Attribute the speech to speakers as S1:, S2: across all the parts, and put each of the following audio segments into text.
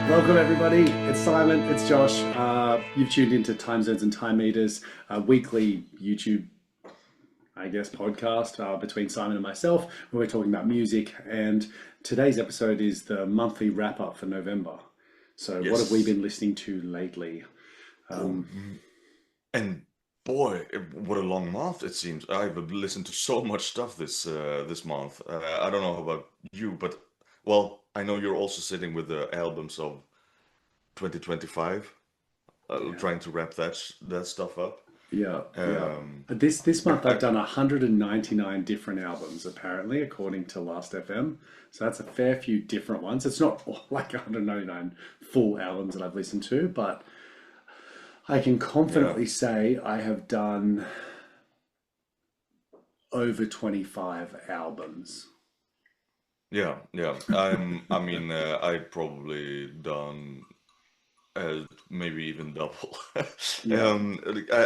S1: Welcome everybody. It's Simon. It's Josh. You've tuned into Time Zones and Time Meters, a weekly YouTube, I guess, podcast between Simon and myself, where we're talking about music. And today's episode is the monthly wrap up for November. So, what have we
S2: Yes.
S1: been listening to lately?
S2: Oh, and boy, what a long month it seems. I've listened to so much stuff this month. I don't know about you, but well, I know you're also sitting with the albums of 2025,
S1: Yeah,
S2: trying to wrap that stuff up.
S1: yeah, yeah.
S2: Um,
S1: This month
S2: I,
S1: I've done 199 different albums, apparently, according to Last FM. So that's a fair few different ones. It's not like 199 full albums that I've listened to, but I can
S2: yeah,
S1: confidently say I have done over 25 albums.
S2: yeah. I mean, I probably done maybe even double.
S1: Yeah,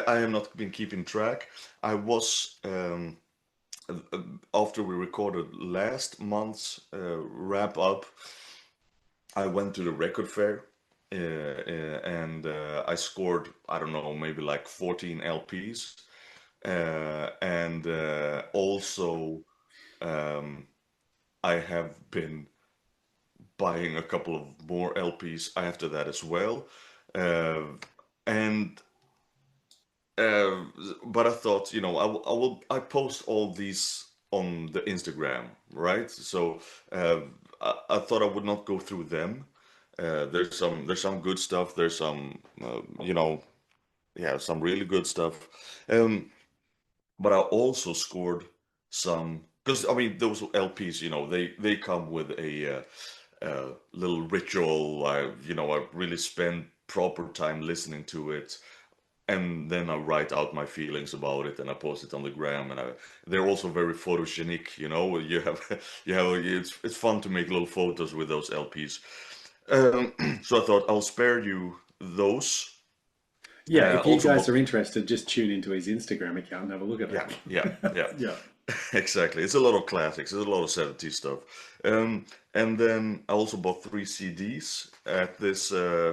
S2: I have not been keeping track. I was after we recorded last month's wrap up. I went to the record fair and I scored, I don't know, maybe like 14 LPs. And also, um, I have been buying a couple of more LPs after that as well. Uh, and Uh, but I thought, I post all these on the Instagram, right? So I thought I would not go through them. There's some good stuff. There's some, yeah, some really good stuff. Um, but I also scored some because I mean those LPs, they come with a little ritual. I really spend proper time listening to it and then I write out my feelings about it and I post it on the gram and they're also very photogenic, you have it's fun to make little photos with those LPs. So I thought I'll spare you those.
S1: yeah. If you
S2: Also
S1: guys
S2: bought
S1: are interested, just tune into his Instagram account and have a look at
S2: yeah, yeah,
S1: it.
S2: yeah.
S1: Yeah,
S2: Exactly. It's a lot of classics. It's a lot of 70s stuff. And then I also bought three CDs at this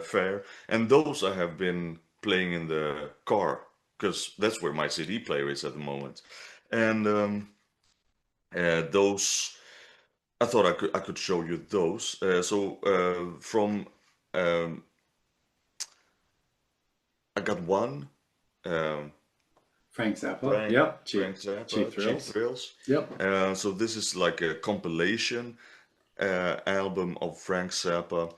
S2: fair, and those I have been playing in the car because that's where my CD player is at the moment. And those, I thought I could show you those. From um, I got one. Um,
S1: Frank Zappa.
S2: Frank
S1: Yep,
S2: Frank
S1: Cheap
S2: Zappa, Cheap
S1: Thrills.
S2: Thrills.
S1: Yep.
S2: So this is like a compilation album of Frank Zappa,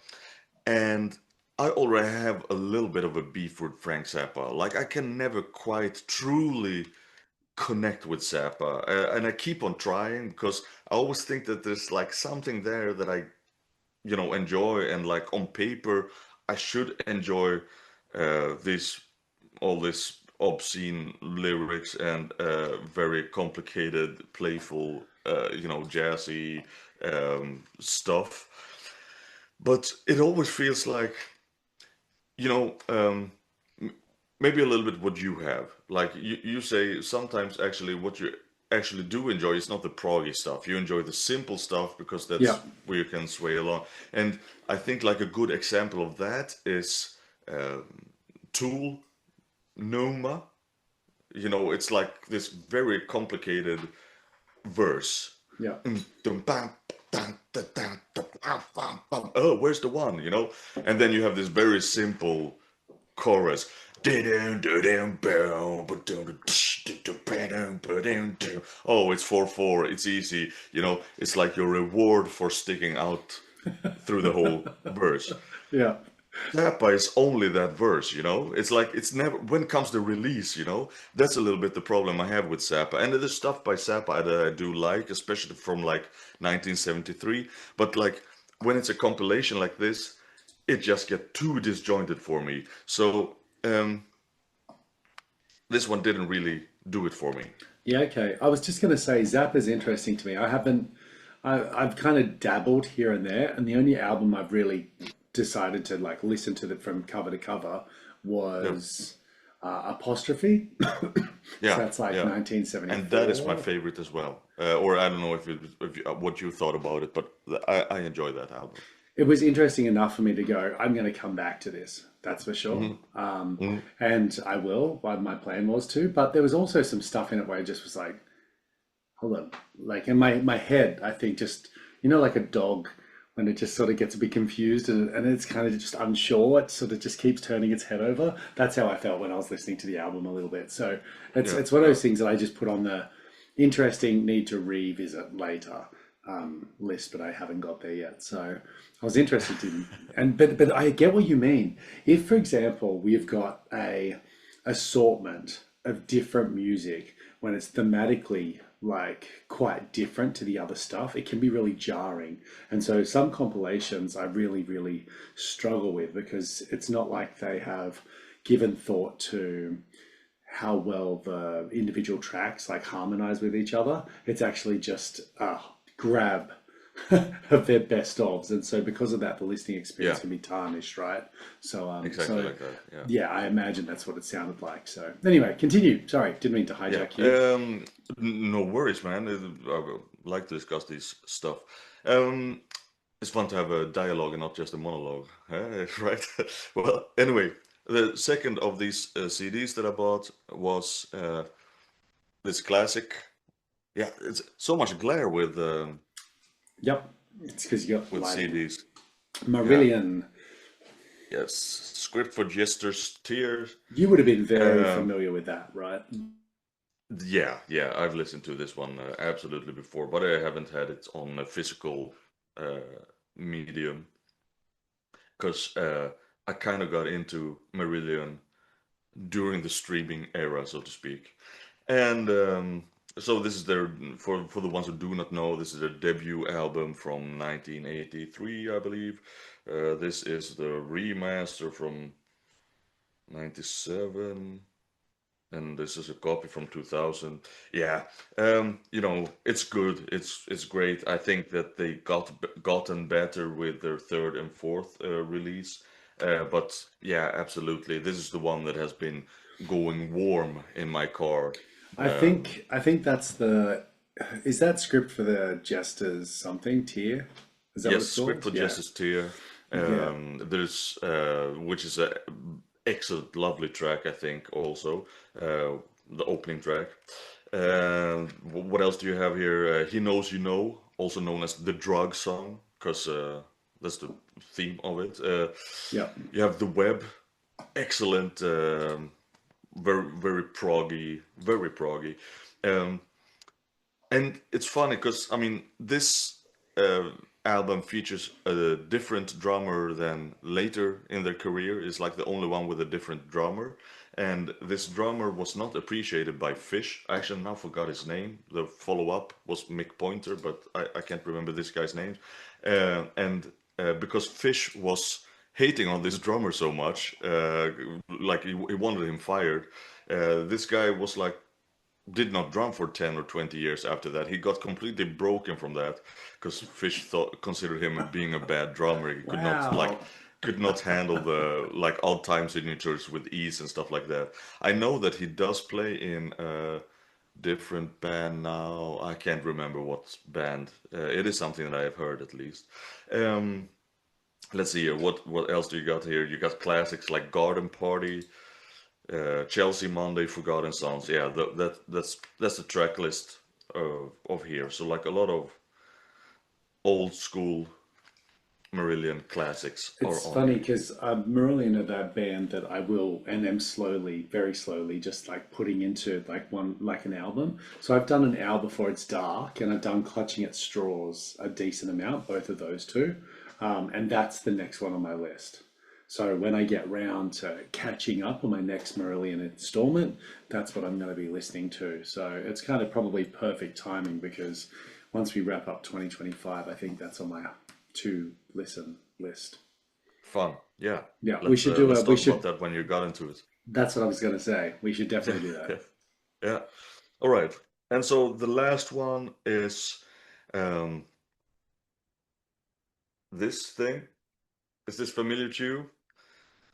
S2: and I already have a little bit of a beef with Frank Zappa. Like I can never quite truly connect with Zappa, and I keep on trying because I always think that there's like something there that I, enjoy, and like on paper, I should enjoy this all this obscene lyrics and very complicated, playful, jazzy stuff. But it always feels like, you know, um, m- maybe a little bit what you have. Like you say sometimes actually what you actually do enjoy is not the proggy stuff. You enjoy the simple stuff because that's
S1: Yep.
S2: where you can sway along. And I think like a good example of that is Tool, Numa. It's like this very complicated verse.
S1: Yep.
S2: Dum, bam, dun, dun, dun, dun, bam, bam, bam. Oh, where's the one? And then you have this very simple chorus. Oh, it's 4/4. It's easy. It's like your reward for sticking out through the whole verse.
S1: Yeah.
S2: Zappa is only that verse, It's like it's never when comes the release, That's a little bit the problem I have with Zappa. And there's stuff by Zappa that I do like, especially from like 1973. But like when it's a compilation like this, it just get too disjointed for me. So this one didn't really do it for me.
S1: Yeah. Okay. I was just going to say Zappa's interesting to me. I haven't. I've kind of dabbled here and there, and the only album I've really decided to like listen to that from cover to cover
S2: Yeah,
S1: was Apostrophe. So
S2: yeah,
S1: that's like
S2: yeah. And that is my
S1: 1974.
S2: favorite as well. Or I don't know if what you thought about it, but I enjoy that album.
S1: it was interesting enough for me to go, I'm going to come back to this. That's for sure.
S2: Hmm. Hmm.
S1: And I will. My plan was to. But there was also some stuff in it where I just was like, hold on. Like in my head, I think just, like a dog when it just sort of gets a bit confused and it's kind of just unsure. It sort of just keeps turning its head over. That's how I felt when I was listening to the album a little bit. So
S2: Yeah,
S1: it's one of
S2: yeah,
S1: those things that I just put on the interesting, need to revisit later list, but I haven't got there yet. So I was interested in, but I get what you mean. If, for example, we've got a assortment of different music when it's thematically like quite different to the other stuff, it can be really jarring. And so some compilations I really, really struggle with because it's not like they have given thought to how well the individual tracks like harmonize with each other. It's actually just a grab of their best ofs, and so because of that, the listening experience
S2: yeah.
S1: can be tarnished, right? So,
S2: Exactly like that. Yeah.
S1: yeah, I imagine that's what it sounded like. So, anyway, continue. Sorry, didn't mean to
S2: Yeah.
S1: hijack you.
S2: No worries, man. I would like to discuss this stuff. Um, it's fun to have a dialogue and not just a monologue, right? Well, anyway, the second of these CDs that I bought was this classic. Yeah, it's so much glare
S1: Yep, it's because you got
S2: with
S1: lighting.
S2: CDs. Yeah.
S1: Marillion.
S2: Yes. Script for Jester's Tears.
S1: You would have been very
S2: Um,
S1: familiar with that, right?
S2: yeah, yeah. I've listened to this one absolutely before, but I haven't had it on a physical uh, medium because I kind of got into Marillion during the streaming era, so to speak. And so this is their for the ones who do not know, this is their debut album from 1983, I believe. This is the remaster from 97, and this is a copy from 2000. Yeah, it's good. It's great. I think that they gotten better with their third and fourth release. But yeah, absolutely, this is the one that has been going warm in my car.
S1: I think that's the. Is that script for the Jesters something tier? Is that what
S2: Yes,
S1: it's
S2: Script
S1: called?
S2: for
S1: Yeah,
S2: Justice tier.
S1: yeah.
S2: There's which is a excellent, lovely track, I think. Also, the opening track. What else do you have here? He Knows You Know, also known as the drug song, because that's the theme of it.
S1: Yeah.
S2: You have The Web, excellent, very very proggy, very proggy. Um, and it's funny because I mean this uh, album features a different drummer than later in their career. It's like the only one with a different drummer, and this drummer was not appreciated by Fish. I actually now forgot his name. The follow-up was Mick Pointer, but I can't remember this guy's name. And because Fish was hating on this drummer so much, like he wanted him fired. This guy was like did not drum for 10 or 20 years after that. He got completely broken from that because Fish considered him being a bad drummer. He
S1: Wow.
S2: could not handle the like odd time signatures with ease and stuff like that. I know that he does play in a different band now. I can't remember what band. It is something that I have heard at least. Um, let's see here. What else do you got here? You got classics like Garden Party, Chelsea Monday, Forgotten Songs. Yeah, that's the track list of here. So like a lot of old school Marillion classics are
S1: It's
S2: on
S1: funny
S2: here.
S1: because Marillion are that band that I will and am slowly, very slowly, just like putting into like an album. So I've done an hour before it's dark, and I've done Clutching at Straws a decent amount, both of those two, and that's the next one on my list. So when I get round to catching up on my next Marillion installment, that's what I'm going to be listening to. So it's kind of probably perfect timing because once we wrap up 2025, I think that's on my to listen list.
S2: Fun. Yeah.
S1: Yeah, we should do a.
S2: Let's
S1: We
S2: talk about
S1: should.
S2: that when you got into it.
S1: That's what I was going to say. We should
S2: Yeah.
S1: definitely do that.
S2: Yeah. All right. And so the last one is um, this thing. Is this familiar to you?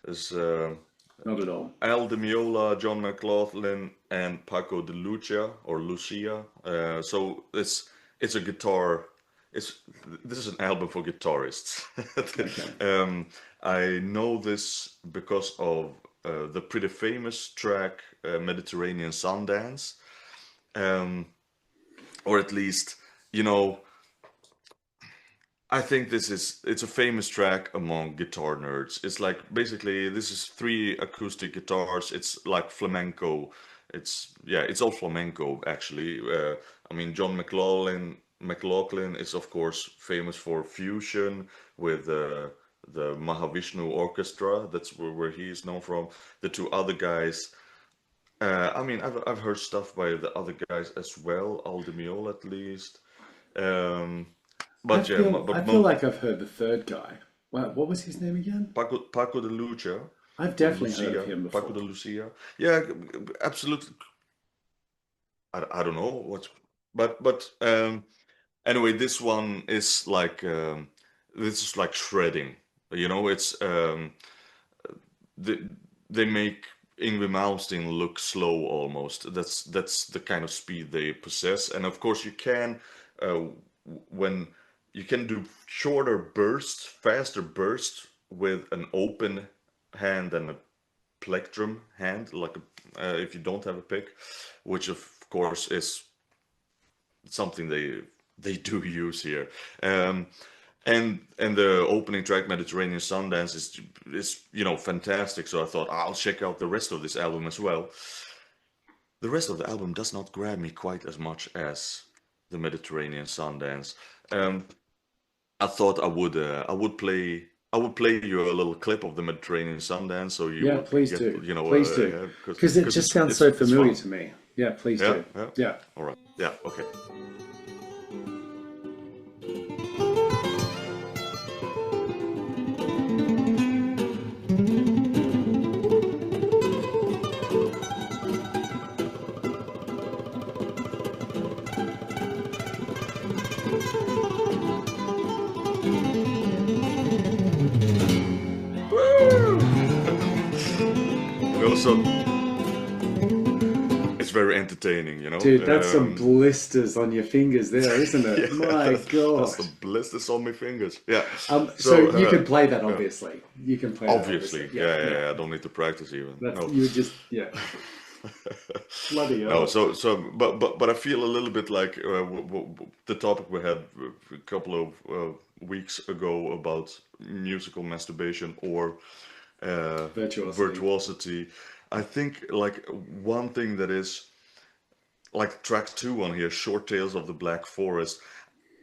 S2: Is
S1: Not at all.
S2: Al Di Meola, John McLaughlin, and Paco de Lucia or Lucia. So it's a guitar it's this is an album for guitarists.
S1: Okay.
S2: I know this because of the pretty famous track Mediterranean Sundance, um, or at least, you know, I think it's a famous track among guitar nerds. It's like basically this is three acoustic guitars. It's like flamenco. It's all flamenco actually. I mean, John McLaughlin is of course famous for fusion with the Mahavishnu Orchestra. That's where he is known from. The two other guys. I mean, I've heard stuff by the other guys as well, Aldi Meola at least. Um, but yeah,
S1: I feel like I've heard the third guy. What was his name again?
S2: Paco de Lucia
S1: I've
S2: or
S1: definitely heard of
S2: Lucia,
S1: him
S2: Paco de
S1: before.
S2: Lucia. Yeah, absolutely. I don't know what, but anyway, this is like shredding. You know, it's they, they make Yngwie Malmsteen look slow almost. That's the kind of speed they possess, and of course you can when you can do shorter bursts, faster bursts with an open hand and a plectrum hand, like if you don't have a pick, which of course is something they do use here. Um, and the opening track Mediterranean Sundance is fantastic. So I thought I'll check out the rest of this album as well. The rest of the album does not grab me quite as much as the Mediterranean Sundance. Um, I thought I would play you a little clip of the Mediterranean Sundance so you
S1: Yeah,
S2: would
S1: please
S2: get
S1: do. Please do.
S2: yeah,
S1: Because it
S2: because
S1: just sounds so
S2: it's
S1: familiar
S2: fun.
S1: to me. Yeah, please
S2: Yeah,
S1: do.
S2: yeah.
S1: Yeah.
S2: All right. Yeah, okay. Woo! And also, it's very entertaining, you know.
S1: Dude, that's some blisters on your fingers there, isn't it?
S2: Yeah,
S1: My
S2: that's
S1: God.
S2: the blisters on my fingers. Yeah.
S1: So
S2: So,
S1: you can play that,
S2: yeah,
S1: obviously. You can play that, obviously.
S2: obviously,
S1: Yeah,
S2: yeah,
S1: yeah.
S2: yeah, I don't need to practice even.
S1: That's
S2: No.
S1: you would just yeah. Bloody
S2: No,
S1: hell.
S2: but I feel a little bit like the topic we had a couple of weeks ago about musical masturbation or
S1: Virtuosity.
S2: virtuosity. I think like one thing that is like track two on here, Short Tales of the Black Forest.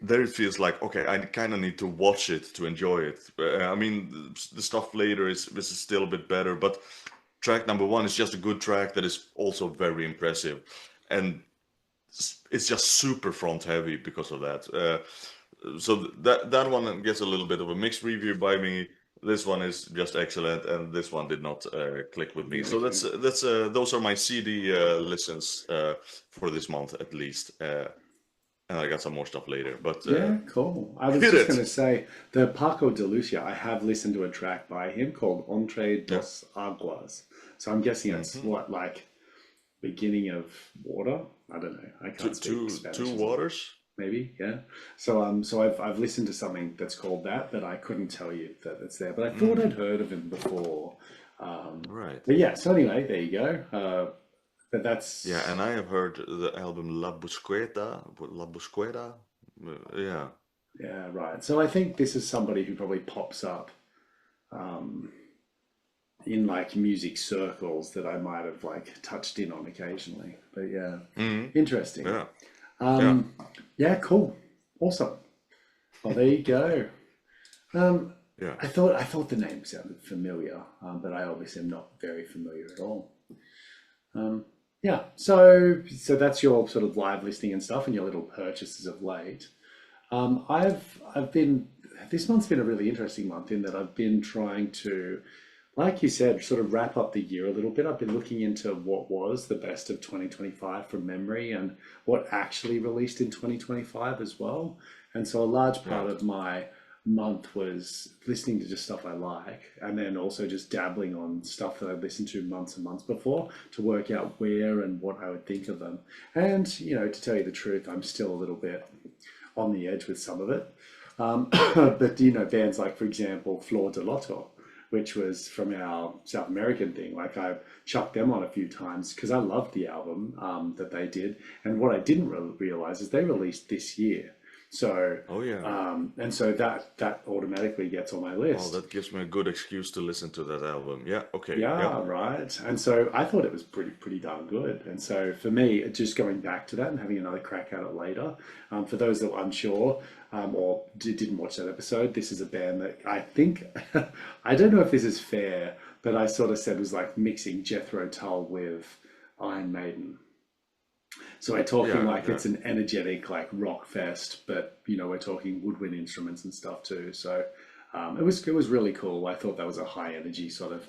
S2: There it feels like okay, I kind of need to watch it to enjoy it. I mean, the stuff later is still a bit better, but track number one is just a good track that is also very impressive, and it's just super front heavy because of that. So that one gets a little bit of a mixed review by me. This one is just excellent, and this one did not click with me. So
S1: Okay.
S2: that's those are my CD listens for this month at least. And I got some more stuff later, but
S1: Yeah, cool. I was
S2: hit
S1: just going
S2: it.
S1: to say the Paco de Lucia, I have listened to a track by him called Entre
S2: Yeah.
S1: dos Aguas. So I'm guessing it's
S2: Hmm.
S1: what, like beginning of water? I don't know. I can't speak Spanish
S2: Two
S1: as well.
S2: waters.
S1: Maybe, yeah. So I've listened to something that's called that, but I couldn't tell you that it's there. But I thought I'd heard of him before.
S2: Right.
S1: But yeah, so anyway, there you go. But
S2: Yeah,
S1: that's
S2: and I have heard the album La Busqueta. Yeah.
S1: yeah, right. So I think this is somebody who probably pops up in like music circles that I might have like touched in on occasionally. But yeah,
S2: Hmm.
S1: interesting.
S2: Yeah. Yeah.
S1: Um, yeah, cool, awesome. Well, there you go.
S2: Yeah.
S1: I thought the name sounded familiar, but I obviously am not very familiar at all. Yeah, so that's your sort of live listening and stuff, and your little purchases of late. I've been this month's been a really interesting month in that I've been trying to, like you said, sort of wrap up the year a little bit. I've been looking into what was the best of 2025 from memory and what actually released in 2025 as well. And so a large
S2: Yeah.
S1: part of my month was listening to just stuff I like, and then also just dabbling on stuff that I've listened to months and months before to work out where and what I would think of them. And, you know, to tell you the truth, I'm still a little bit on the edge with some of it. But you know, bands like, for example, Flor de Loto, which was from our South American thing. Like I've chucked them on a few times because I loved the album that they did. And what I didn't realize is they released this year. So,
S2: Oh yeah.
S1: and so that automatically gets on my
S2: Oh,
S1: list.
S2: that gives me a good excuse to listen to that album. Yeah. Okay. Yeah.
S1: Yeah, right. And so I thought it was pretty darn good. And so for me, just going back to that and having another crack at it later, for those that are unsure or didn't watch that episode, this is a band that I think, I don't know if this is fair, but I sort of said was like mixing Jethro Tull with Iron Maiden. So we're talking
S2: Yeah.
S1: like
S2: Yeah.
S1: it's an energetic like rock fest, but you know we're talking woodwind instruments and stuff too. So it was really cool. I thought that was a high energy sort of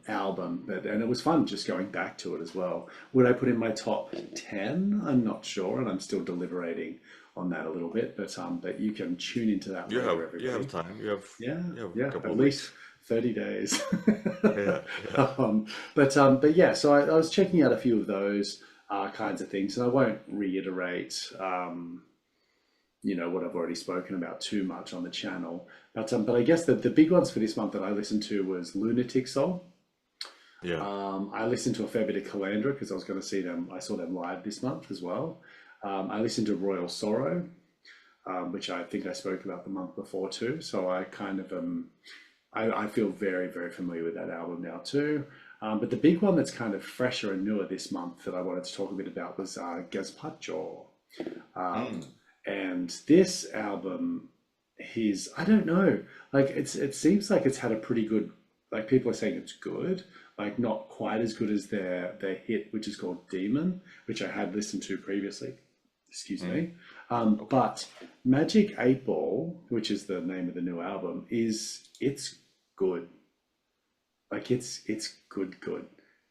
S1: album, and it was fun just going back to it as well. Would I put in my top 10? I'm not sure, and I'm still deliberating on that a little bit. But you can tune into that
S2: You
S1: later,
S2: have
S1: everybody.
S2: time. You have a couple
S1: At
S2: of
S1: least
S2: weeks.
S1: 30 days.
S2: Yeah. Yeah.
S1: But yeah, so I was checking out a few of those kinds of things, and I won't reiterate, you know, what I've already spoken about too much on the channel. But I guess the big ones for this month that I listened to was Lunatic Soul.
S2: Yeah.
S1: I listened to a fair bit of Calandra because I was going to see them. I saw them live this month as well. I listened to Royal Sorrow, which I think I spoke about the month before too. So I kind of I feel very, very familiar with that album now too. But the big one that's kind of fresher and newer this month that I wanted to talk a bit about was Gazpacho. And this album, I don't know, like it seems like it's had a pretty good, like people are saying it's good, like not quite as good as their hit, which is called Demon, which I had listened to previously. Excuse me. But Magic 8 Ball, which is the name of the new album, it's good. Like it's good.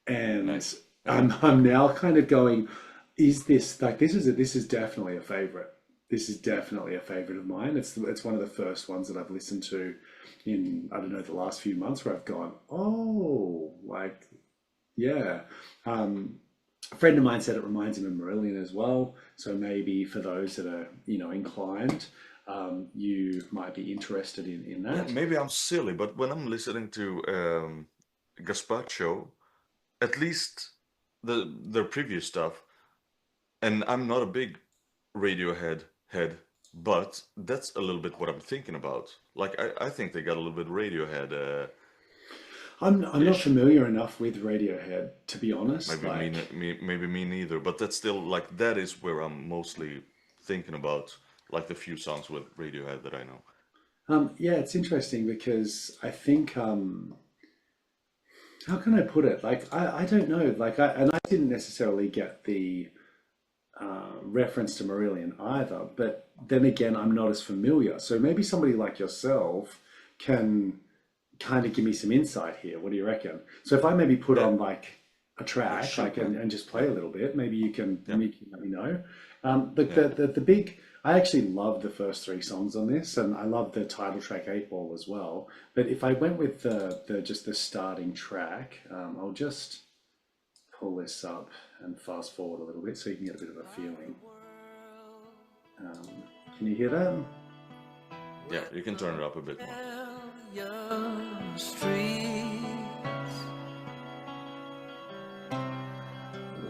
S1: And
S2: Nice.
S1: I'm now kind of going, is this like this is definitely a favorite. This is definitely a favorite of mine. It's one of the first ones that I've listened to in, I don't know, the last few months where I've gone, oh, like, yeah. A friend of mine said it reminds him of Marillion as well. So maybe for those that are, you know, inclined, you might be interested in
S2: Yeah,
S1: that.
S2: maybe I'm silly, but when I'm listening to Gazpacho, at least their previous stuff, and I'm not a big Radiohead head, but that's a little bit what I'm thinking about. Like I think they got a little bit Radiohead
S1: I'm not
S2: ish.
S1: familiar enough with Radiohead, to be honest.
S2: Maybe
S1: Like,
S2: maybe me neither, but that's still like that is where I'm mostly thinking about, like the few songs with Radiohead that I know.
S1: yeah, it's interesting because I think, how can I put it? Like, I don't know. Like, I didn't necessarily get the reference to Marillion either, but then again, I'm not as familiar. So maybe somebody like yourself can kind of give me some insight here. What do you reckon? So if I maybe put
S2: Yeah,
S1: on like a track,
S2: shoot,
S1: like
S2: man.
S1: and just play a little bit, maybe you can
S2: Yeah,
S1: let me know. But
S2: yeah,
S1: the big, I actually love the first three songs on this, and I love the title track 8 Ball as well. But if I went with the just the starting track, I'll just pull this up and fast forward a little bit so you can get a bit of a feeling. Um, can you hear that?
S2: yeah. You can turn it up a bit more.
S3: Streets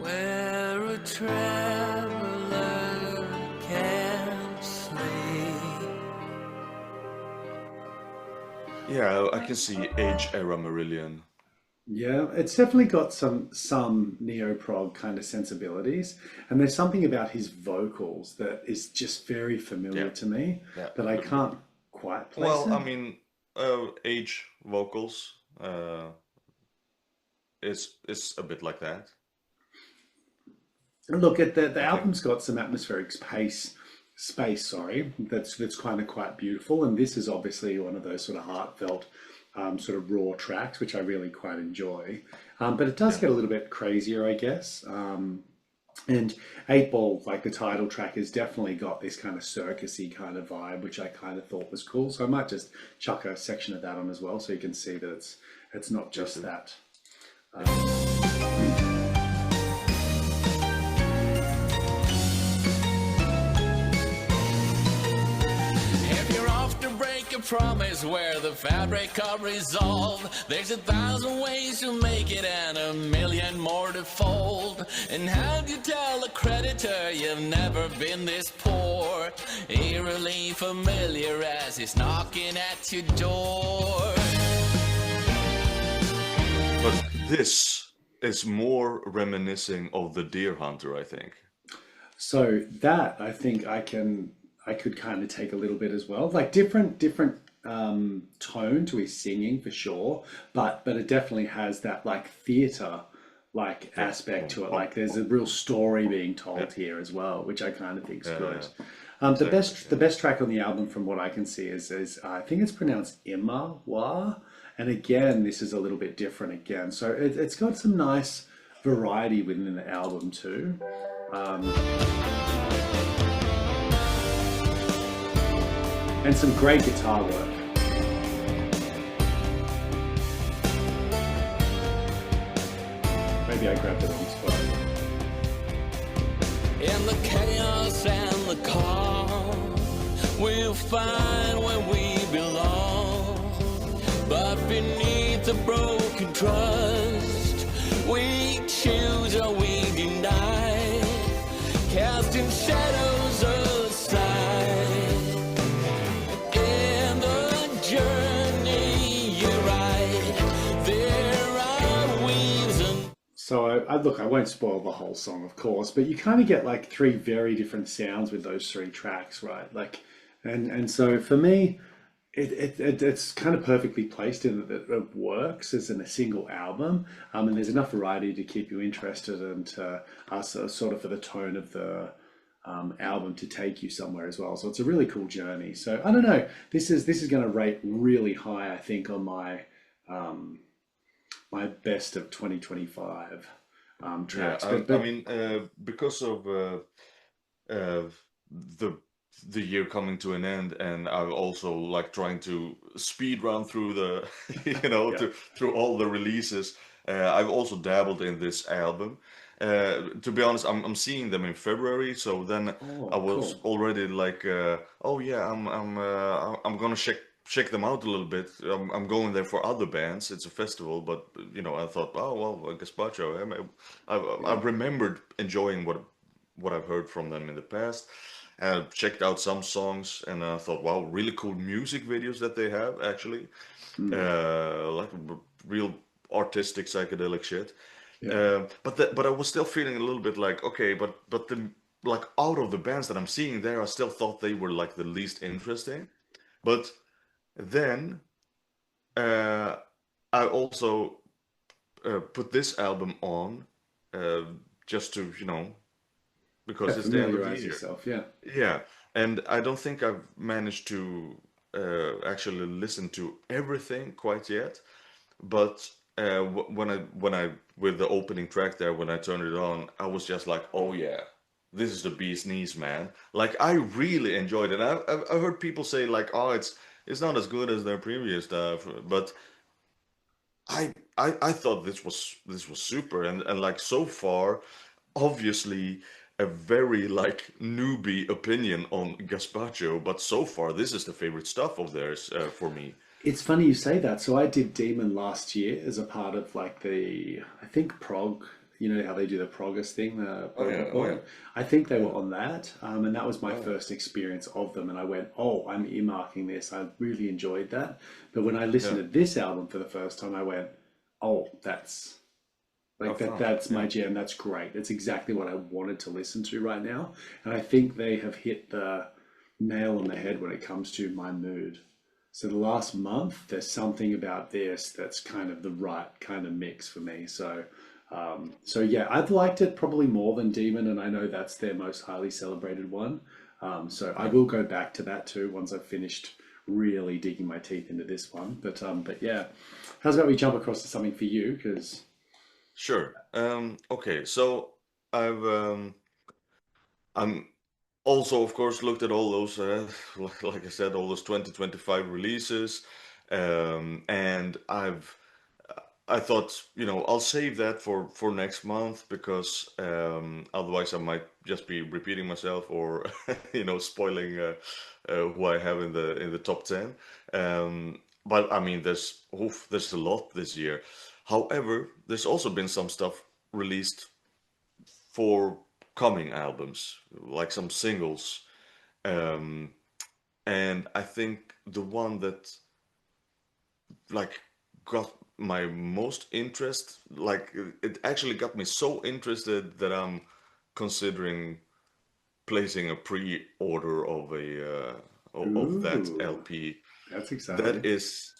S3: where a traveler can sleep.
S2: Yeah, I can see age era Marillion.
S1: Yeah, it's definitely got some neo-prog kind of sensibilities, and there's something about his vocals that is just very familiar
S2: Yeah,
S1: to me,
S2: yeah.
S1: but I can't quite place
S2: Well, I
S1: it.
S2: mean, age vocals is a bit like that.
S1: Look at the
S2: I think.
S1: album's got some atmospheric space, sorry, that's kind of quite beautiful, and this is obviously one of those sort of heartfelt, sort of raw tracks, which I really quite enjoy. But it does
S2: Yeah.
S1: get a little bit crazier, I guess. And 8 Ball, like the title track, has definitely got this kind of circusy kind of vibe, which I kind of thought was cool. So I might just chuck a section of that on as well, so you can see that it's not
S2: Please
S1: just
S2: do.
S1: that.
S2: Yeah.
S3: promise where the fabric of resolve. There's 1,000 ways to make it and 1,000,000 more to fold. And how do you tell a creditor you've never been this poor? Eerily familiar as he's knocking at your door.
S2: But this is more reminiscing of the Deer Hunter, I think.
S1: So that I think I could kind of take a little bit as well, like different tone to his singing for sure, but it definitely has that like theater like aspect to it. Like there's a real story being told here as well, which I kind of think is good. The best track on the album, from what I can see, is I think it's pronounced Imawa, and again, this is a little bit different again. So it's got some nice variety within the album too. And some great guitar work. Maybe I grabbed it on the spot.
S3: In the chaos and the calm, we'll find where we belong. But beneath the broken trust, we choose or we deny, casting shadows aside. In the journey you ride, there are weaves and...
S1: So I won't spoil the whole song, of course, but you kind of get like three very different sounds with those three tracks, right? Like, and so for me, it's kind of perfectly placed in that it works as in a single album, and there's enough variety to keep you interested and to sort of for the tone of the album to take you somewhere as well. So it's a really cool journey. So I don't know, this is going to rate really high, I think, on my my best of 2025 tracks.
S2: I mean, because of the year coming to an end, and I'm also like trying to speed run through the, through all the releases. I've also dabbled in this album. To be honest, I'm seeing them in February, so then I was already like, oh yeah, I'm gonna check them out a little bit. I'm going there for other bands. It's a festival, but I thought, oh well, Gazpacho. I remembered enjoying what I've heard from them in the past. Checked out some songs, and I thought, wow, really cool music videos that they have actually, like real artistic psychedelic shit. But I was still feeling a little bit like, okay, but the like out of the bands that I'm seeing there, I still thought they were like the least interesting. But then I also put this album on just to because it's the end of the year.
S1: Yourself,
S2: Yeah, and I don't think I've managed to actually listen to everything quite yet. But when I with the opening track there, when I turned it on, I was just like, oh yeah, this is the bee's knees, man. Like I really enjoyed it. I've heard people say like, oh, it's not as good as their previous stuff, but I thought this was super, and like so far, obviously a very like newbie opinion on Gazpacho, but so far this is the favorite stuff of theirs for me.
S1: It's funny you say that. So I did Demon last year as a part of like I think prog. You know how they do the Proggus thing, I think they were on that, and that was my first experience of them, and I went, oh, I'm earmarking this. I really enjoyed that. But when I listened to this album for the first time, I went, oh, that's like that's my jam. That's great. It's exactly what I wanted to listen to right now, and I think they have hit the nail on the head when it comes to my mood. So the last month, there's something about this that's kind of the right kind of mix for me. So yeah, I've liked it probably more than Demon, and I know that's their most highly celebrated one. So I will go back to that too once I've finished really digging my teeth into this one. But yeah, how's about we jump across to something for you? Because
S2: sure. Okay, so I'm also, of course, looked at all those, like I said, all those 2025 releases, and I thought, I'll save that for next month because otherwise I might just be repeating myself or spoiling who I have in the top 10. But I mean, there's a lot this year. However, there's also been some stuff released for coming albums, like some singles. Um, and I think the one that like got my most interest, like it actually got me so interested that I'm considering placing a pre-order of of that
S1: Ooh,
S2: LP.
S1: that's
S2: That
S1: exciting.
S2: is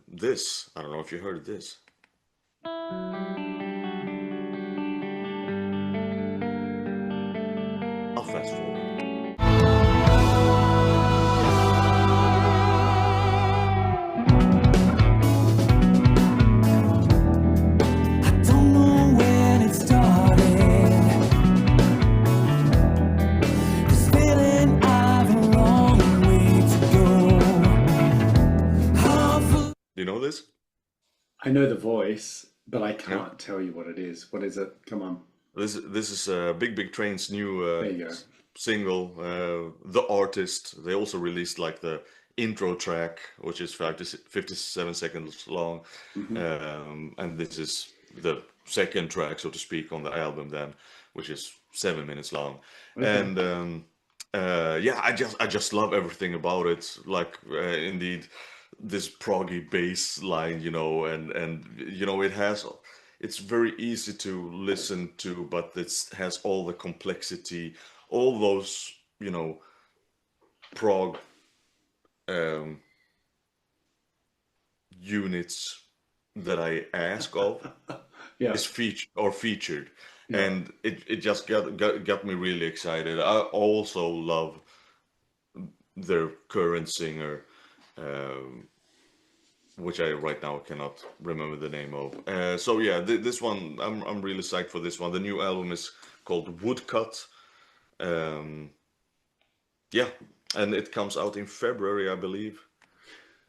S2: this. I don't know if you heard this. I'll fast forward.
S3: Don't know when it started. This feeling I've a long way to go.
S2: Do you know this?
S1: I know the voice, but I
S2: Yeah.
S1: can't tell you what it is. What is it? Come on.
S2: This is Big Train's new
S1: There you go.
S2: single. The Artist. They also released like the intro track, which is 57 seconds long, and this is the second track, so to speak, on the album then, which is 7 minutes long.
S1: Okay.
S2: And yeah, I just love everything about it. Like indeed, this proggy bass line, and it has. It's very easy to listen to, but it has all the complexity, all those prog um, units that I ask of
S1: Yeah.
S2: is featured,
S1: Yeah.
S2: and it just got me really excited. I also love their current singer, which I right now cannot remember the name of. So yeah, this one I'm really psyched for this one. The new album is called Woodcut. Yeah, and it comes out in February, I believe.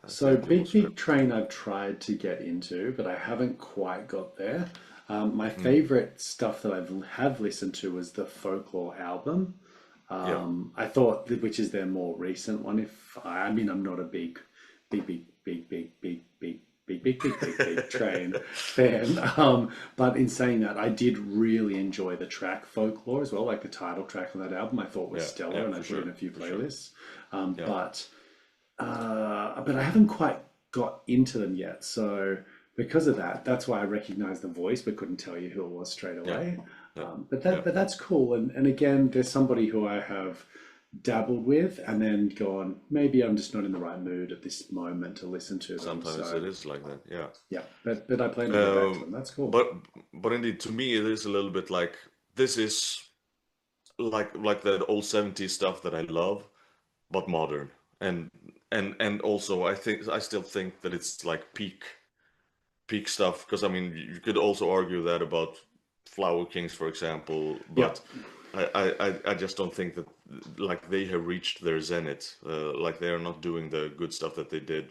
S1: So
S2: think it was
S1: Big Train I've tried to get into, but I haven't quite got there. My
S2: Hmm.
S1: favorite stuff that have listened to was the Folklore album.
S2: Yeah,
S1: I thought, which is their more recent one. I mean, I'm not a big Train fan. But in saying that, I did really enjoy the track Folklore as well, like the title track on that album. I thought was
S2: yeah,
S1: stellar,
S2: yeah,
S1: and I
S2: for
S1: put it
S2: sure,
S1: in a few
S2: for sure.
S1: playlists.
S2: Yeah,
S1: But I haven't quite got into them yet. So because of that, that's why I recognized the voice, but couldn't tell you who it was straight
S2: yeah,
S1: away.
S2: yeah,
S1: But
S2: yeah.
S1: that's cool. And again, there's somebody who I have dabbled with and then gone, maybe I'm just not in the right mood at this moment to listen to them.
S2: Sometimes
S1: So
S2: it is like that. Yeah.
S1: yeah, but I plan to go back to them. That's cool.
S2: But indeed, to me, it is a little bit like this is like that old 70s stuff that I love, but modern. And also, I still think that it's like peak stuff, because I mean, you could also argue that about Flower Kings, for example,
S1: Yeah.
S2: but I just don't think that like they have reached their zenith. Like they are not doing the good stuff that they did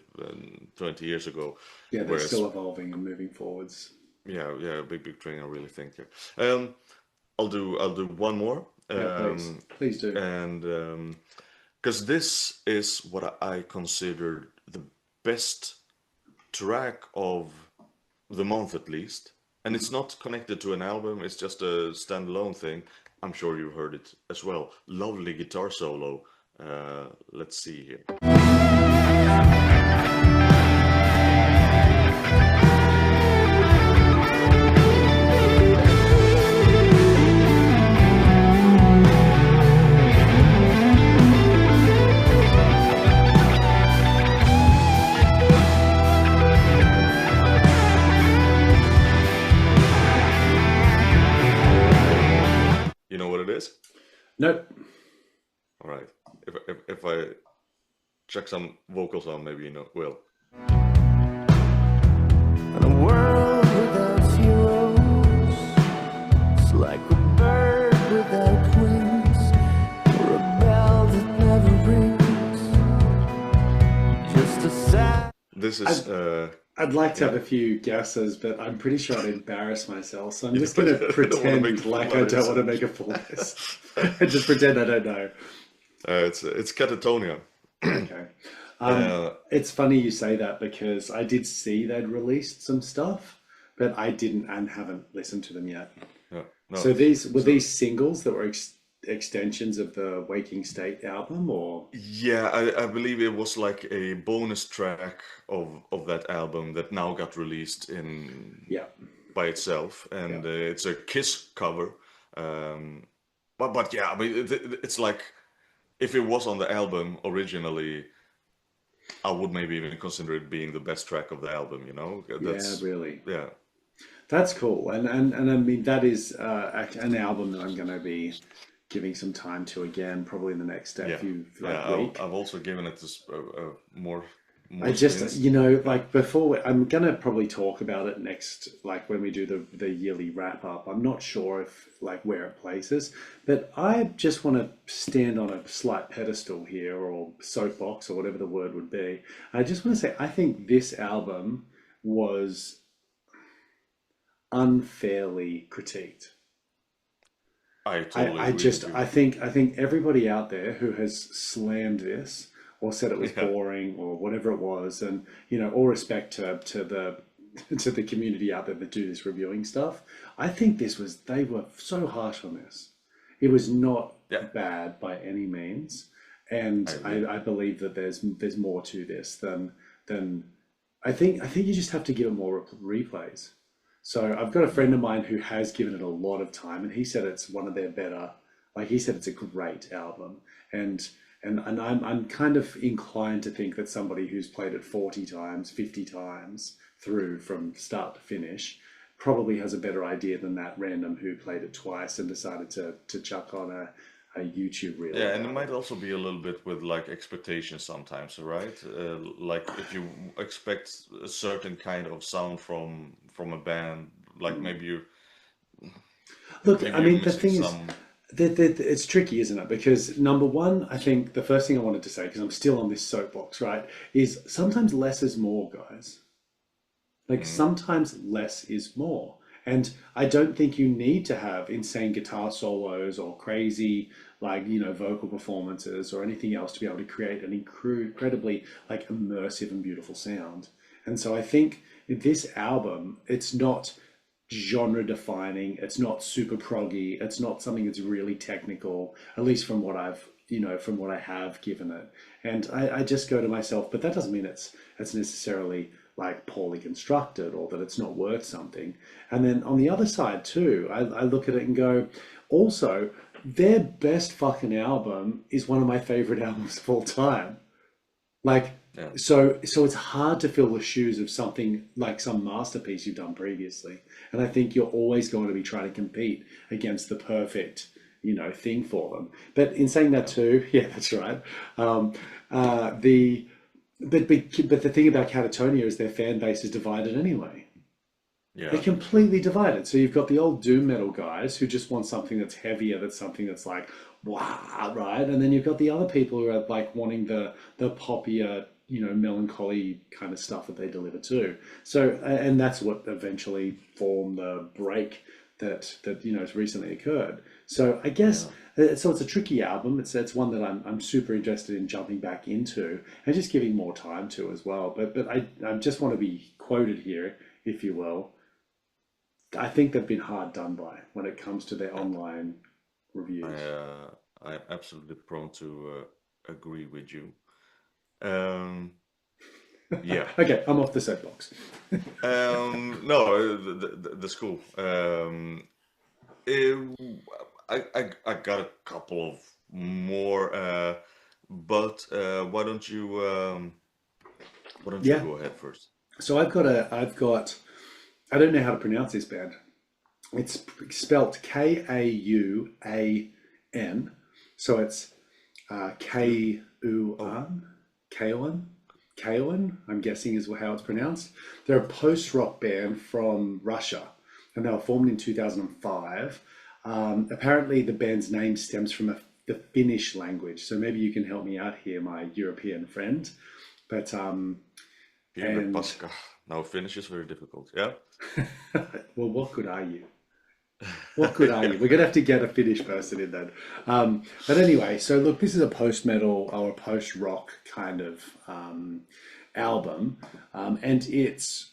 S2: 20 years ago.
S1: Yeah, they're
S2: Whereas,
S1: still evolving and moving forwards.
S2: yeah, Big Train, I really think. Yeah. I'll do one more.
S1: Yeah, please do.
S2: And because this is what I consider the best track of the month, at least. And it's not connected to an album, it's just a standalone thing. I'm sure you've heard it as well. Lovely guitar solo. Let's see here. You know what it is?
S1: Nope.
S2: All right. If I check some vocals on, maybe you will.
S3: In a world without heroes, it's like a bird without wings, or a bell that never rings. Just a sad.
S2: This is
S1: I'd like to
S2: Yeah.
S1: have a few guesses, but I'm pretty sure I'd embarrass myself. So I'm
S2: You
S1: just going to
S2: don't wanna make
S1: pretend
S2: a fool
S1: like
S2: of
S1: I don't want to
S2: yourself.
S1: make a fool of this. And just pretend I don't know.
S2: It's Katatonia.
S1: Okay.
S2: Uh,
S1: It's funny you say that because I did see they'd released some stuff, but I didn't and haven't listened to them yet.
S2: yeah, no.
S1: So these were these singles that were extensions of the Waking State album, or
S2: Yeah, I believe it was like a bonus track of that album that now got released in
S1: yeah,
S2: by itself, and it's a Kiss cover. But yeah, I mean it's like if it was on the album originally, I would maybe even consider it being the best track of the album. You know,
S1: yeah, really.
S2: yeah.
S1: That's cool, and I mean that is an album that I'm going to be giving some time to again, probably in the next few week.
S2: I've also given it this more.
S1: I just,
S2: spins.
S1: like before, I'm gonna probably talk about it next, like when we do the yearly wrap up. I'm not sure if like where it places, but I just want to stand on a slight pedestal here, or soapbox, or whatever the word would be. I just want to say I think this album was unfairly critiqued.
S2: I totally agree with you.
S1: I think everybody out there who has slammed this or said it was boring or whatever it was, and all respect to the to the community out there that do this reviewing stuff. I think they were so harsh on this. It was not bad by any means, and I believe that there's more to this than I think you just have to give it more replays. So I've got a friend of mine who has given it a lot of time, and he said it's one of their better. Like he said, it's a great album, and I'm kind of inclined to think that somebody who's played it 40 times, 50 times through from start to finish probably has a better idea than that random who played it twice and decided to chuck on a YouTube reel.
S2: Yeah, and it might also be a little bit with like expectations sometimes, right? Like if you expect a certain kind of sound from a band, like maybe you.
S1: Look,
S2: maybe
S1: I
S2: you're
S1: mean, the
S2: missing
S1: thing is,
S2: some.
S1: it's tricky, isn't it? Because number one, I think the first thing I wanted to say, because I'm still on this soapbox, right, is sometimes less is more, guys. Like sometimes less is more. And I don't think you need to have insane guitar solos or crazy, like, vocal performances or anything else to be able to create an incredibly, like, immersive and beautiful sound. And so I think this album, it's not genre defining, it's not super proggy, it's not something that's really technical, at least from what I've, from what I have given it. And I just go to myself, but that doesn't mean it's necessarily like poorly constructed or that it's not worth something. And then on the other side too, I look at it and go, also, their best fucking album is one of my favorite albums of all time. Like, so it's hard to fill the shoes of something like some masterpiece you've done previously. And I think you're always going to be trying to compete against the perfect, thing for them. But in saying that too, yeah, that's right. But the thing about Katatonia is their fan base is divided anyway.
S2: Yeah.
S1: They're completely divided. So you've got the old doom metal guys who just want something that's heavier, that's something that's like, wow, right? And then you've got the other people who are like wanting the poppier, melancholy kind of stuff that they deliver too. So, and that's what eventually formed the break that has recently occurred. So I guess so. It's a tricky album. It's one that I'm super interested in jumping back into and just giving more time to as well. But I just want to be quoted here, if you will. I think they've been hard done by when it comes to their online reviews.
S2: I'm absolutely prone to agree with you. Yeah.
S1: Okay, I'm off the soapbox.
S2: No, that's cool. I got a couple of more, but why don't you go ahead first?
S1: So I've got I don't know how to pronounce this band. It's spelt KAUAN. So it's KAUAN. KAUAN, I'm guessing is how it's pronounced. They're a post-rock band from Russia, and they were formed in 2005. Apparently the band's name stems from the Finnish language. So maybe you can help me out here, my European friend. But
S2: Hirveet
S1: And
S2: paska. Now Finnish is very difficult. Yeah.
S1: well, what good are you? What good are
S2: Yeah.
S1: you? We're gonna have to get a Finnish person in then. But anyway, so look, this is a post metal or a post rock kind of album, and it's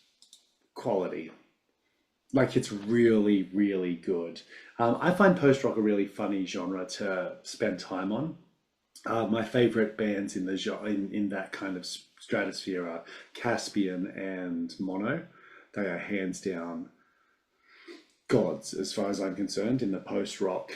S1: quality. Like it's really, really good. I find post rock a really funny genre to spend time on. My favorite bands in the in that kind of stratosphere are Caspian and Mono. They are hands down gods as far as I'm concerned in the post rock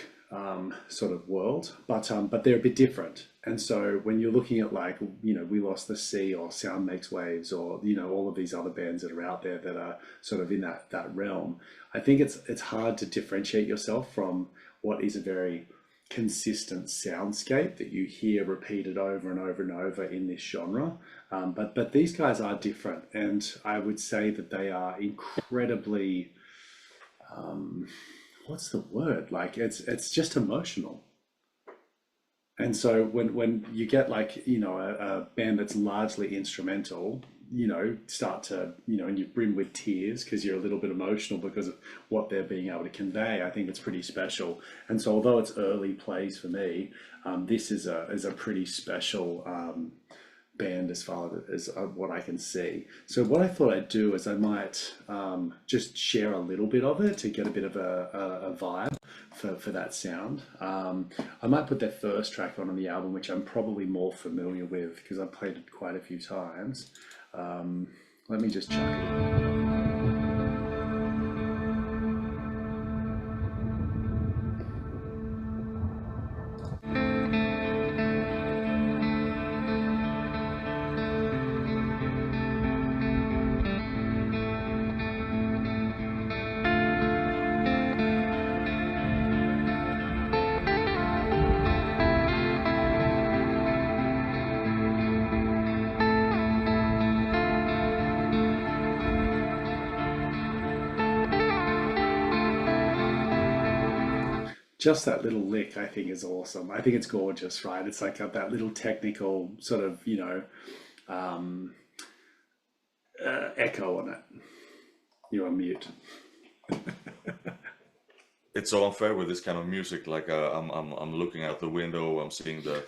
S1: sort of world, but they're a bit different. And so when you're looking at like We Lost the Sea or Sound Makes Waves or all of these other bands that are out there that are sort of in that realm, I think it's hard to differentiate yourself from what is a very consistent soundscape that you hear repeated over and over and over in this genre. But these guys are different, and I would say that they are incredibly what's the word? Like it's just emotional. And so when you get like a band that's largely instrumental, start to and you brim with tears because you're a little bit emotional because of what they're being able to convey, I think it's pretty special. And so although it's early plays for me, this is a pretty special band as far as what I can see. So what I thought I'd do is I might just share a little bit of it to get a bit of a vibe for that sound. I might put their first track on the album, which I'm probably more familiar with because I've played it quite a few times. Let me just chuck it in. Just that little lick, I think, is awesome. I think it's gorgeous, right? It's like that little technical sort of, um, echo on it. You're on mute.
S2: It's so unfair with this kind of music. Like I'm looking out the window. I'm seeing the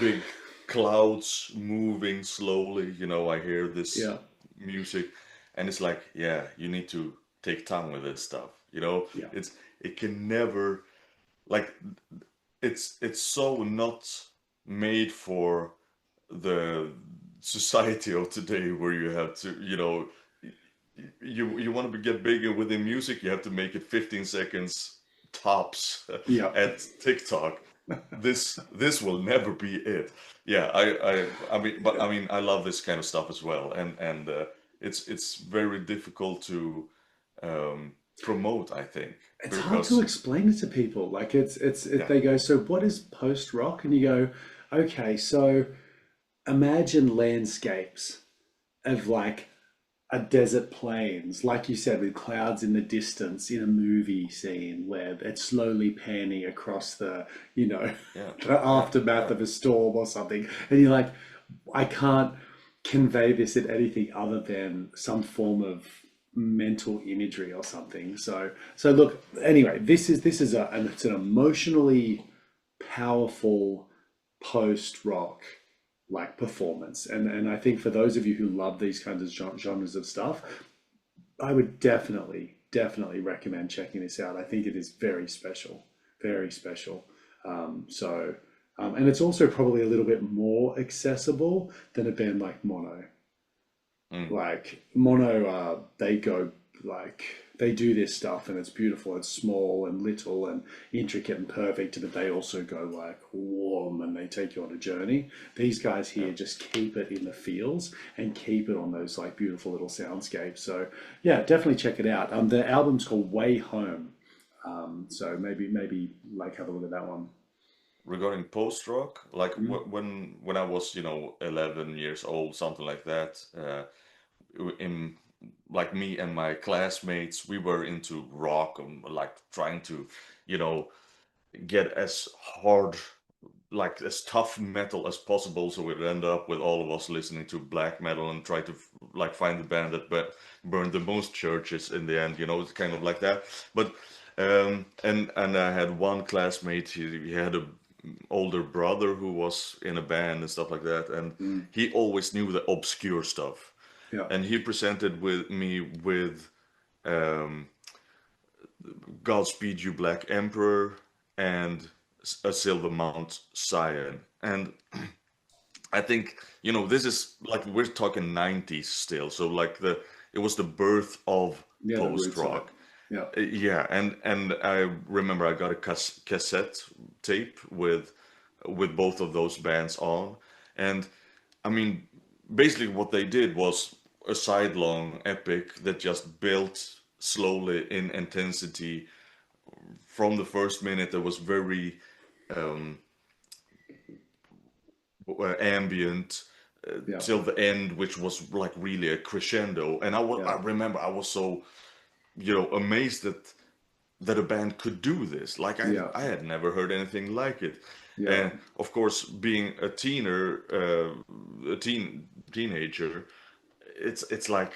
S2: big clouds moving slowly. I hear this
S1: Yeah,
S2: music, and it's like, yeah, you need to take time with this stuff.
S1: yeah.
S2: It can never, like, it's so not made for the society of today where you have to, you want to get bigger within music, you have to make it 15 seconds tops
S1: Yeah.
S2: at TikTok. This will never be it. Yeah, I mean, I love this kind of stuff as well, and it's very difficult to promote, I think,
S1: It's hard to
S2: because
S1: explain it to people. Like
S2: yeah,
S1: they go, so what is post rock? And you go, okay, so imagine landscapes of like a desert plains, like you said, with clouds in the distance in a movie scene where it's slowly panning across the,
S2: yeah,
S1: the
S2: yeah,
S1: aftermath
S2: yeah,
S1: of a storm or something. And you're like, I can't convey this in anything other than some form of mental imagery or something. So look, anyway, it's an emotionally powerful post rock like performance, and I think for those of you who love these kinds of genres of stuff, I would definitely recommend checking this out. I think it is very special, very special. And it's also probably a little bit more accessible than a band like Mono.
S2: mm,
S1: Like Mono, they do this stuff and it's beautiful. It's small and little and intricate and perfect, but they also go like warm and they take you on a journey. These guys
S2: yeah.
S1: here just keep it in the feels and keep it on those like beautiful little soundscapes. So yeah, definitely check it out. The album's called Way Home. So maybe like have a look at that one.
S2: Regarding post rock, like
S1: Mm.
S2: when I was 11 years old, something like that, in like me and my classmates, we were into rock and like trying to you know get as hard like as tough metal as possible, so we'd end up with all of us listening to black metal and try to like find the band that burned the most churches in the end, you know. It's kind of like that. But and I had one classmate, he had a older brother who was in a band and stuff like that, and he always knew the obscure stuff.
S1: Yeah.
S2: And he presented with me with Godspeed You Black Emperor and a Silver Mount Scion. And I think, you know, this is like, we're talking 90s still, so like it was the birth of post rock.
S1: Yeah.
S2: Yeah, and I remember I got a cassette tape with both of those bands on, and I mean, basically what they did was a sidelong epic that just built slowly in intensity. From the first minute, that was very ambient till the end, which was like really a crescendo. And I remember I was so, you know, amazed that a band could do this. Like I had never heard anything like it. Yeah. And of course, being a teenager, it's like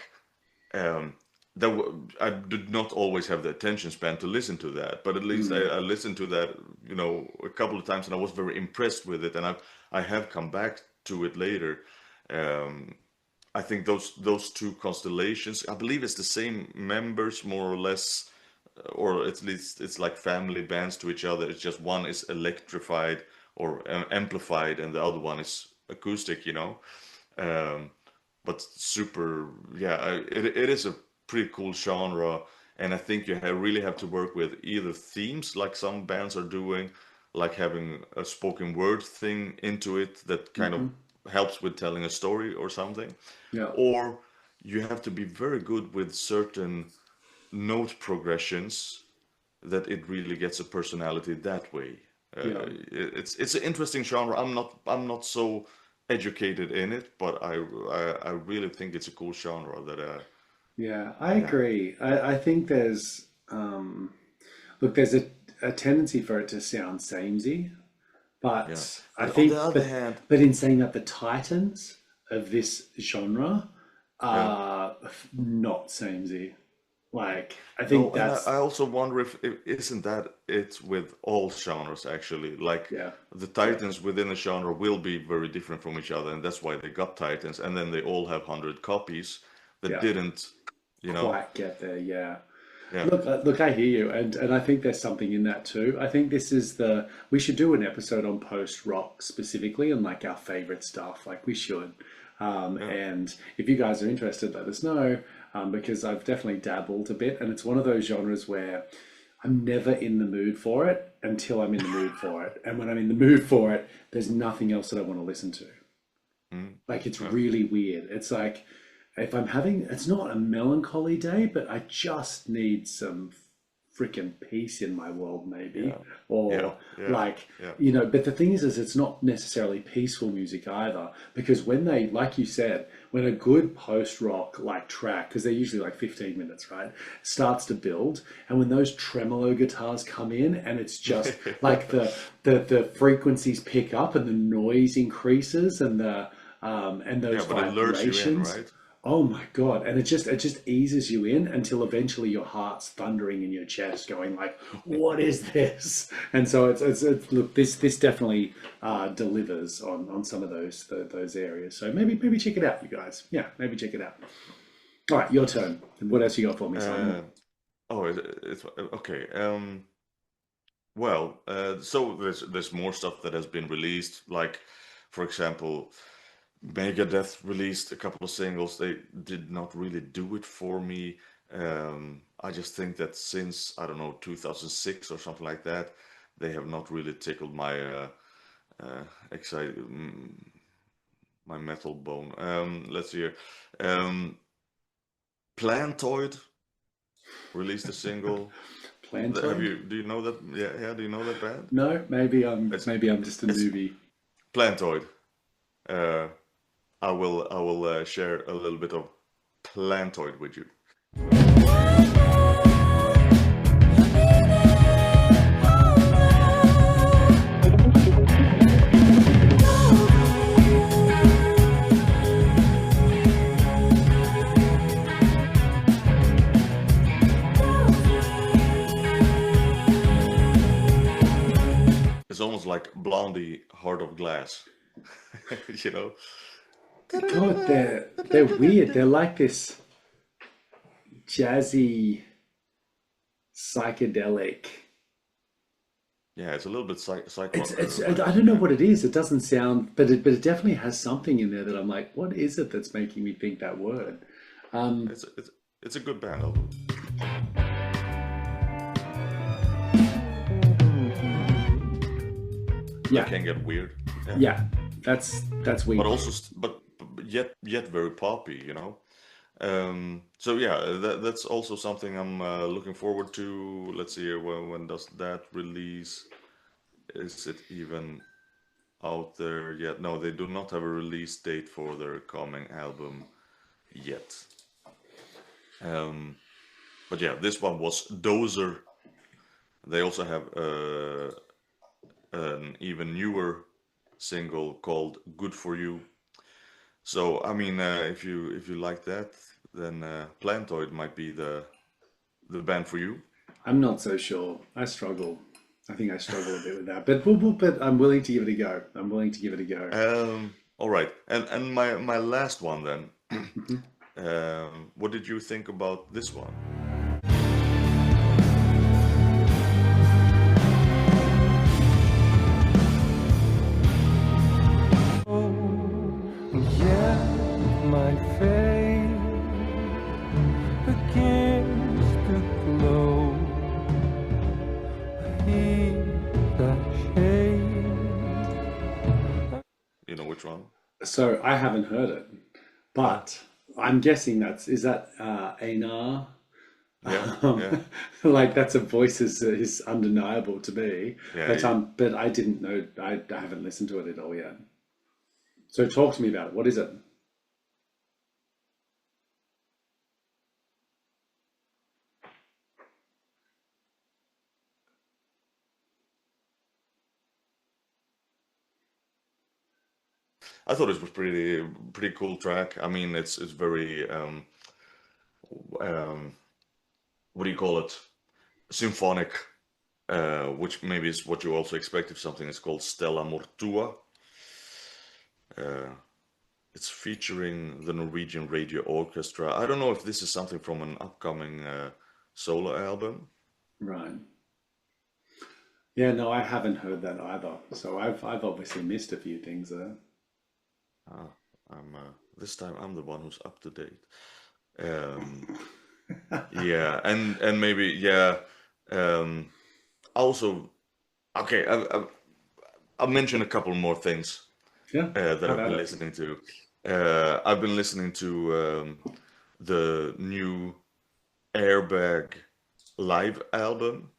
S2: I did not always have the attention span to listen to that, but at least I listened to that, you know, a couple of times, and I was very impressed with it, and I have come back to it later. I think those two constellations, I believe it's the same members more or less, or at least it's like family bands to each other. It's just one is electrified or amplified, and the other one is acoustic, you know. But super, it is a pretty cool genre, and I think you really have to work with either themes, like some bands are doing, like having a spoken word thing into it that kind of helps with telling a story or something. Yeah. Or you have to be very good with certain note progressions that it really gets a personality that way. It's an interesting genre. I'm not so educated in it, but I really think it's a cool genre that
S1: I agree. I think there's there's a tendency for it to sound samey, but I think on the other hand, but in saying that, the titans of this genre are not samey. Like, I think that's.
S2: I also wonder if isn't that it's with all genres actually. Like the titans within a genre will be very different from each other, and that's why they got titans. And then they all have 100 copies that didn't, you know,
S1: quite get there. Yeah. Look, I hear you, and I think there's something in that too. I think this is we should do an episode on post rock specifically and like our favorite stuff. Like, we should. And if you guys are interested, let us know. Because I've definitely dabbled a bit, and it's one of those genres where I'm never in the mood for it until I'm in the mood for it. And when I'm in the mood for it, there's nothing else that I want to listen to. Like, it's really weird. It's like, if I'm having, it's not a melancholy day, but I just need some freaking peace in my world, maybe. You know, but the thing is it's not necessarily peaceful music either, because when they, like you said, when a good post-rock like track, because they're usually like 15 minutes, right, starts to build, and when those tremolo guitars come in, and it's just like the frequencies pick up and the noise increases, and those vibrations, right? Oh my God. And it just eases you in until eventually your heart's thundering in your chest going like, what is this? And so it's look, this definitely delivers on some of those areas. So maybe check it out, you guys. Yeah, maybe check it out. All right, your turn. What else you got for me, Simon?
S2: It's okay. Well, so there's more stuff that has been released, like, for example, Megadeth released a couple of singles. They did not really do it for me. I just think that since, I don't know, 2006 or something like that, they have not really tickled my my metal bone. Let's see here. Plantoid released a single.
S1: Plantoid?
S2: Do you know that? Yeah. Do you know that band?
S1: No, maybe I'm just a newbie.
S2: Plantoid. I will share a little bit of Plantoid with you. on the Heart of Glass. You know?
S1: God, they're weird. They're like this jazzy, psychedelic.
S2: Yeah, it's a little bit
S1: It's I don't know what it is. It doesn't sound, but it definitely has something in there that I'm like, what is it that's making me think that word?
S2: It's a good band album.
S1: Yeah,
S2: It can get weird.
S1: yeah, that's weird.
S2: But also, but yet very poppy, you know. So yeah, that's also something I'm looking forward to. Let's see here, when does that release? Is it even out there yet? No, they do not have a release date for their coming album yet. But yeah, this one was Dozer. They also have an even newer single called "Good for You." So I mean, if you like that, then Plantoid might be the band for you.
S1: I'm not so sure. I struggle. I think I struggle a bit with that, but I'm willing to give it a go. I'm willing to give it a go.
S2: All right, and my last one then. What did you think about this one?
S4: My face against the glow, that shade.
S2: You know which one?
S1: So I haven't heard it, but I'm guessing is that Einar?
S2: Yeah.
S1: Like that's a voice is undeniable to me.
S2: Yeah,
S1: But I didn't know. I haven't listened to it at all yet. So talk to me about it. What is it?
S2: I thought it was pretty cool track. I mean, it's very what do you call it? Symphonic, which maybe is what you also expect if something is called Stella Mortua. It's featuring the Norwegian Radio Orchestra. I don't know if this is something from an upcoming solo album.
S1: Right. Yeah, no, I haven't heard that either. So I've obviously missed a few things there.
S2: This time I'm the one who's up to date. Yeah, and maybe yeah. Also, okay, I'll mention a couple more things
S1: Yeah.
S2: that
S1: how
S2: I've been
S1: about it?
S2: listening to. I've been listening to the new Airbag live album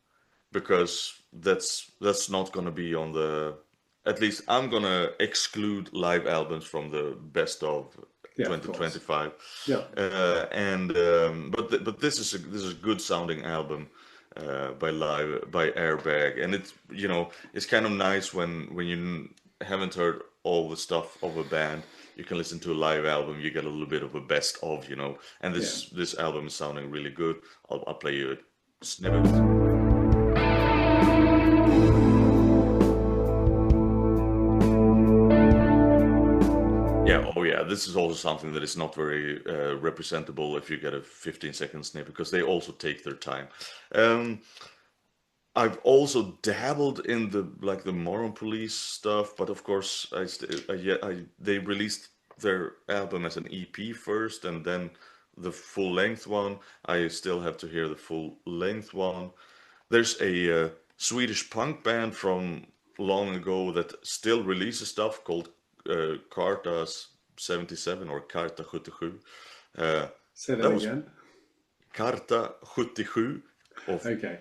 S2: because that's not gonna be on the. At least I'm gonna exclude live albums from the best of
S1: Yeah, of course.
S2: 2025.
S1: Yeah.
S2: But this is a good sounding album by Airbag, and it's it's kind of nice when you haven't heard all the stuff of a band. You can listen to a live album. You get a little bit of a best of, and this album is sounding really good. I'll play you a snippet. Yeah, oh yeah, this is also something that is not very representable if you get a 15-second snip because they also take their time. I've also dabbled in the Moron Police stuff, but of course they released their album as an EP first and then the full length one. I still have to hear the full length one. There's a Swedish punk band from long ago that still releases stuff called Charta 77 or Karta 77.
S1: Say that again.
S2: Karta 77 of
S1: Okay.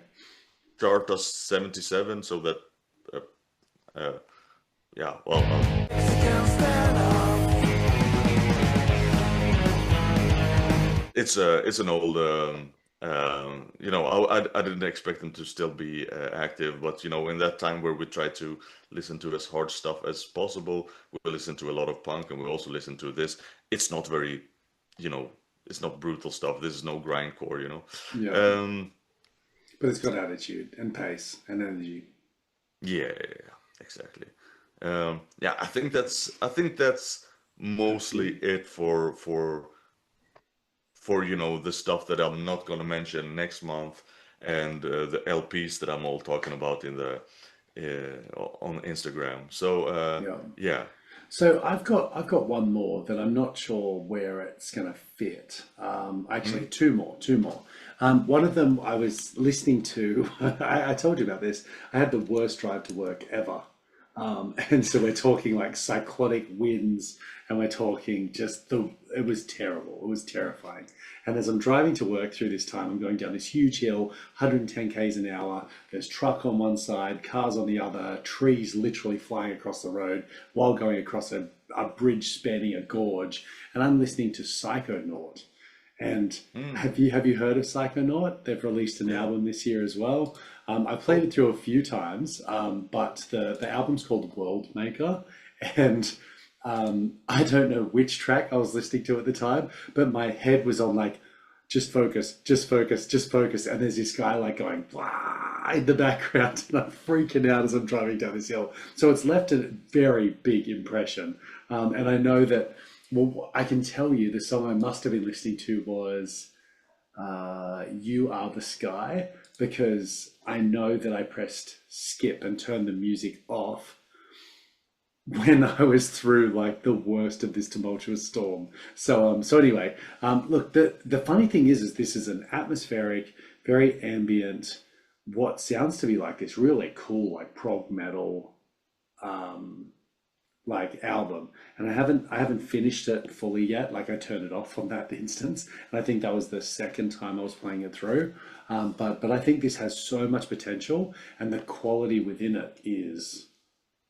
S2: Charta 77, so that yeah, well, it's an old I didn't expect them to still be active, but in that time where we try to listen to as hard stuff as possible, we listen to a lot of punk and we also listen to this. It's not very, it's not brutal stuff. This is no grindcore,
S1: Yeah. But it's got attitude and pace and energy.
S2: Yeah, exactly. Yeah, I think that's mostly it for the stuff that I'm not gonna mention next month, and the LPs that I'm all talking about in the on Instagram. So
S1: Yeah.
S2: yeah.
S1: So I've got one more that I'm not sure where it's going to fit. Actually, two more. One of them I was listening to. I told you about this. I had the worst drive to work ever. And so we're talking like cyclonic winds, and we're talking it was terrible. It was terrifying. And as I'm driving to work through this time, I'm going down this huge hill, 110 k's an hour. There's truck on one side, cars on the other, trees literally flying across the road while going across a bridge spanning a gorge. And I'm listening to Psychonaut. And have you heard of Psychonaut? They've released an album this year as well. I played it through a few times, but the album's called World Maker, and I don't know which track I was listening to at the time, but my head was on like, just focus, just focus, just focus, and there's this guy like going blah in the background, and I'm freaking out as I'm driving down this hill. So it's left a very big impression, and I know that. Well, I can tell you the song I must have been listening to was You Are the Sky, because I know that I pressed skip and turned the music off when I was through like the worst of this tumultuous storm. So anyway, look, the funny thing is this is an atmospheric, very ambient, what sounds to be like this really cool, like prog metal, like album, and I haven't finished it fully yet. Like I turned it off on that instance, and I think that was the second time I was playing it through. But I think this has so much potential, and the quality within it is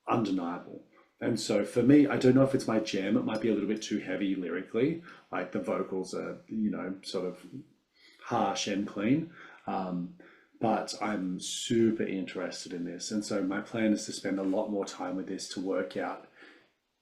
S1: undeniable. And so for me, I don't know if it's my jam. It might be a little bit too heavy lyrically. Like the vocals are, sort of harsh and clean. But I'm super interested in this, and so my plan is to spend a lot more time with this to work out,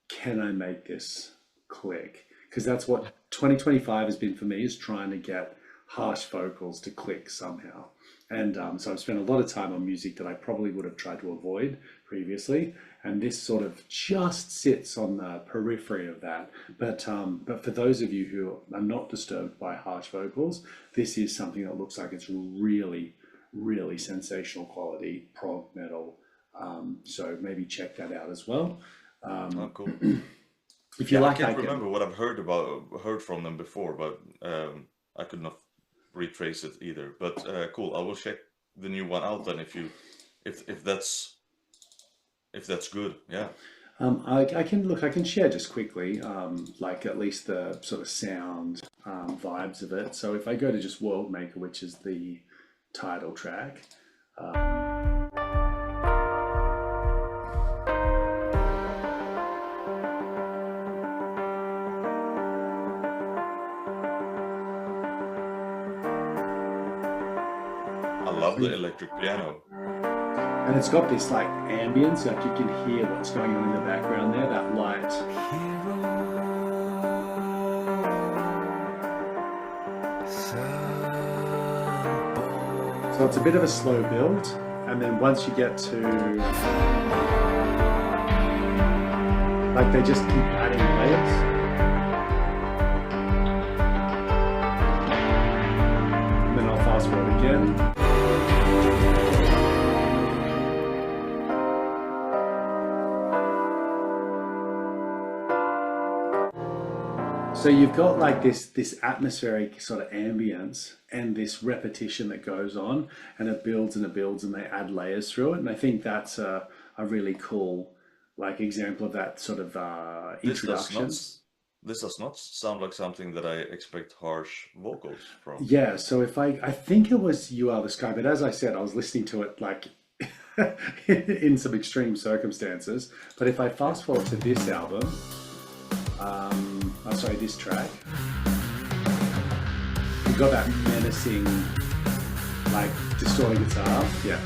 S1: can I make this click? Because that's what 2025 has been for me, is trying to get harsh vocals to click somehow. And so I've spent a lot of time on music that I probably would have tried to avoid previously, and this sort of just sits on the periphery of that. But for those of you who are not disturbed by harsh vocals, this is something that looks like it's really, really sensational quality prog metal. So maybe check that out as well.
S2: Oh, cool.
S1: If you
S2: Yeah, I
S1: like,
S2: can't remember what I've heard from them before, but I could not retrace it either. But cool, I will check the new one out then if that's good. Yeah.
S1: I can share just quickly, like at least the sort of sound vibes of it. So if I go to just World Maker, which is the title track.
S2: I love the electric piano.
S1: And it's got this like ambience, like you can hear what's going on in the background there, that light. So it's a bit of a slow build, and then once you get to, like, they just keep adding layers. And then I'll fast forward again. So you've got like this atmospheric sort of ambience and this repetition that goes on, and it builds and it builds, and they add layers through it. And I think that's a really cool like example of that sort of introduction.
S2: This does not sound like something that I expect harsh vocals from.
S1: Yeah, so if I think it was You Are the Sky, but as I said, I was listening to it like in some extreme circumstances. But if I fast forward to this album, this track, you've got that menacing, like, distorting guitar. Yeah.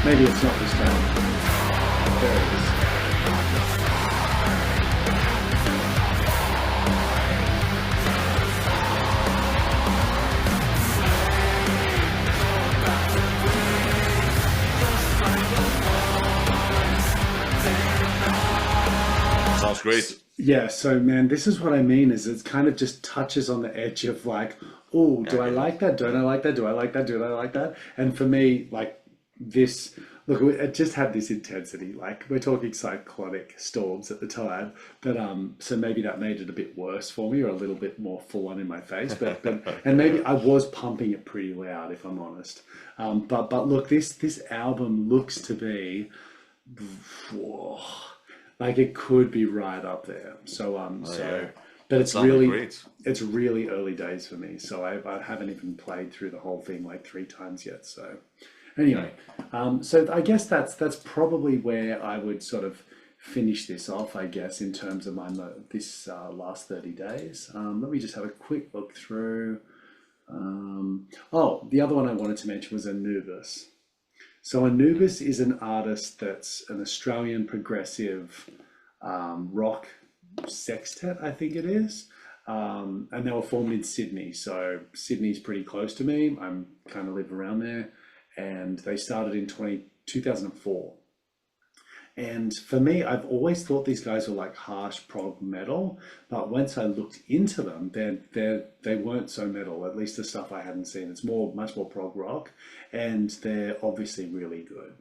S1: Maybe it's not this track. There it is.
S2: Sounds great.
S1: Yeah, so man, this is what I mean, is it kind of just touches on the edge of like, oh, do I like that? Don't I like that? Do I like that? Do I like that? And for me, like this, look, it just had this intensity. Like we're talking cyclonic storms at the time, but so maybe that made it a bit worse for me, or a little bit more full on in my face. But and maybe I was pumping it pretty loud, if I'm honest. But look, this album looks to be, whoa, like it could be right up there. So
S2: yeah.
S1: but it's
S2: Sounded
S1: really
S2: great.
S1: it's really early days for me. So I haven't even played through the whole thing like 3 times yet. So anyway, so I guess that's probably where I would sort of finish this off, I guess, in terms of my this last 30 days. Let me just have a quick look through. Oh, the other one I wanted to mention was Anubis. So Anubis is an artist that's an Australian progressive rock sextet, I think it is. And they were formed in Sydney. So Sydney's pretty close to me. I'm kind of live around there. And they started in 2004. And for me, I've always thought these guys were like harsh prog metal, but once I looked into them, they weren't so metal, at least the stuff I hadn't seen. It's much more prog rock, and they're obviously really good,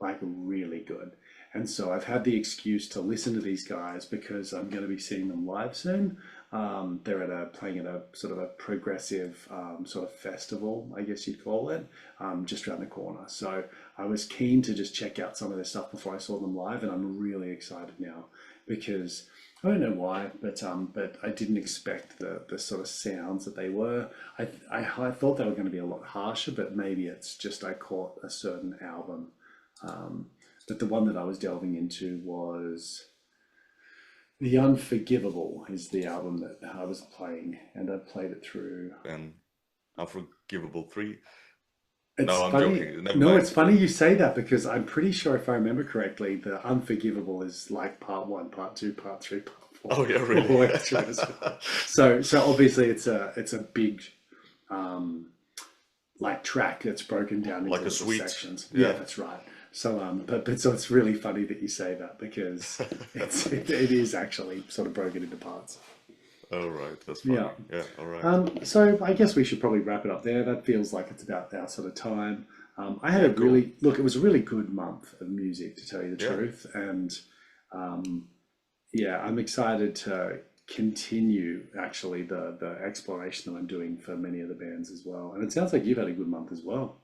S1: like really good. And so I've had the excuse to listen to these guys because I'm going to be seeing them live soon. They're playing at a sort of a progressive sort of festival, I guess you'd call it, just around the corner. So I was keen to just check out some of their stuff before I saw them live, and I'm really excited now because I don't know why, but I didn't expect the sort of sounds that they were. I thought they were going to be a lot harsher, but maybe it's just I caught a certain album. But the one that I was delving into was The Unforgivable, is the album that I was playing, and I played it through.
S2: And Unforgivable 3.
S1: It's
S2: No, I'm
S1: funny.
S2: joking. Never
S1: No,
S2: mind.
S1: it's funny you say that because I'm pretty sure, if I remember correctly, The Unforgivable is like part 1, part 2, part 3, part 4.
S2: Oh, yeah, really?
S1: All the way through as well. So obviously it's a big like track that's broken down into
S2: Like a
S1: little
S2: suite.
S1: sections.
S2: Yeah.
S1: Yeah, that's right. So but so it's really funny that you say that because it is actually sort of broken into parts.
S2: Oh, right. That's funny.
S1: Yeah.
S2: Yeah, all right.
S1: So I guess we should probably wrap it up there. That feels like it's about our sort of time. I had it was a really good month of music, to tell you the truth. And yeah, I'm excited to continue actually the exploration that I'm doing for many of the bands as well. And it sounds like you've had a good month as well.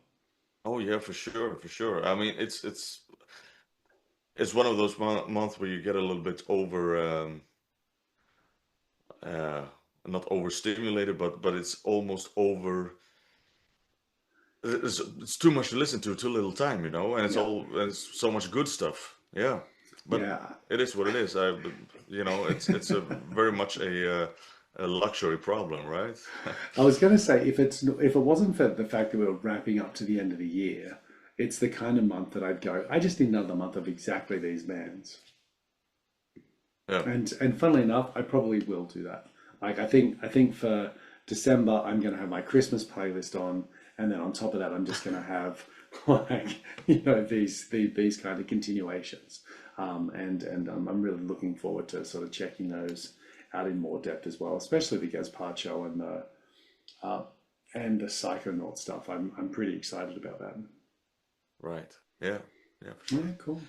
S2: Oh, yeah, for sure, for sure. I mean, it's one of those months where you get a little bit not overstimulated, but it's almost over. It's too much to listen to, too little time, you know, and it's so much good stuff. Yeah, but it is what it is. It's a very much a luxury problem, right?
S1: I was going to say, if it wasn't for the fact that we were wrapping up to the end of the year, it's the kind of month that I'd go, I just need another month of exactly these bands.
S2: Yeah.
S1: And funnily enough, I probably will do that. Like I think for December, I'm going to have my Christmas playlist on, and then on top of that, I'm just going to have like these kind of continuations. And I'm really looking forward to sort of checking those out in more depth as well, especially the Gazpacho and the Psychonaut stuff. I'm pretty excited about that.
S2: Right. Yeah. Yeah. For sure.
S1: Yeah, cool.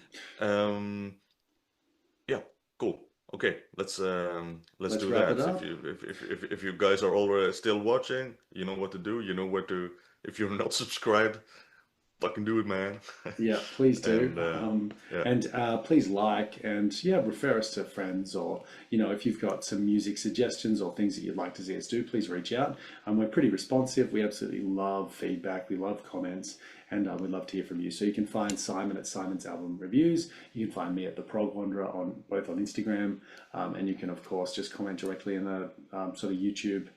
S2: Yeah. Cool. Okay. Let's do
S1: wrap
S2: that.
S1: it up.
S2: If you guys are already still watching, you know what to do. You know where to. If you're not subscribed, fucking do it, man.
S1: Yeah, please do.
S2: And,
S1: Please like and refer us to friends, or if you've got some music suggestions or things that you'd like to see us do, please reach out. We're pretty responsive. We absolutely love feedback. We love comments, and we'd love to hear from you. So you can find Simon at Simon's Album Reviews. You can find me at The Prog Wanderer both on Instagram, and you can of course just comment directly in the sort of YouTube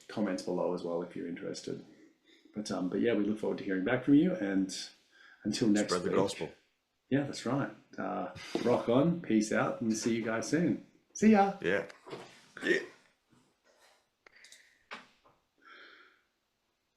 S1: comments below as well if you're interested. But yeah, we look forward to hearing back from you, and Until next
S2: Spread the
S1: week.
S2: gospel.
S1: Yeah, that's right. Rock on, peace out, and see you guys soon. See ya.
S2: Yeah.